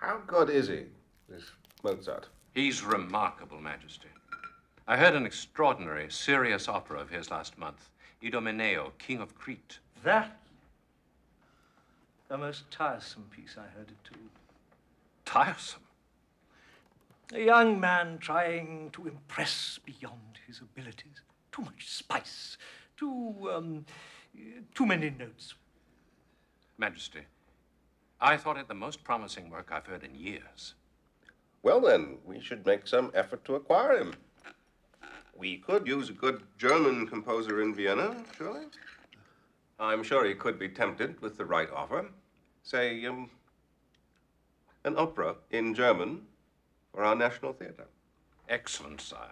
How good is he, this Mozart? He's remarkable, Majesty. I heard an extraordinary, serious opera of his last month, Idomeneo, King of Crete. That? A most tiresome piece, I heard it too. Tiresome? A young man trying to impress beyond his abilities. Too much spice. Too many notes. Majesty, I thought it the most promising work I've heard in years. Well, then, we should make some effort to acquire him. We could use a good German composer in Vienna, surely. I'm sure he could be tempted with the right offer. Say, an opera in German for our National Theatre. Excellent, sire.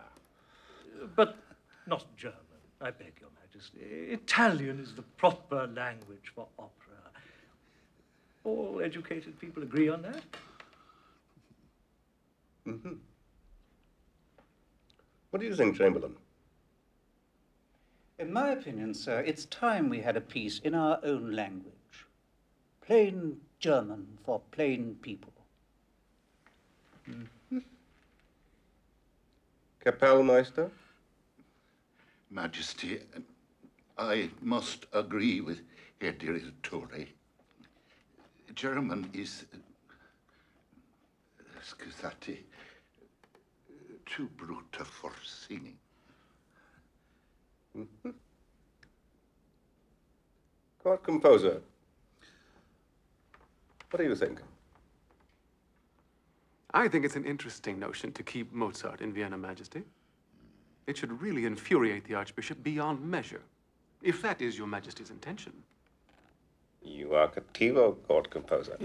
But not German, I beg your Majesty. Italian is the proper language for opera. All educated people agree on that? Mm-hmm. What do you think, Chamberlain? In my opinion, sir, it's time we had a piece in our own language. Plain German for plain people. Mm-hmm. Kapellmeister? Majesty, I must agree with Herr Direttore. German is, scusate, too brute for singing. Mm-hmm. Court composer, what do you think? I think it's an interesting notion to keep Mozart in Vienna, Majesty. It should really infuriate the Archbishop beyond measure, if that is your Majesty's intention. You are cattivo, court composer.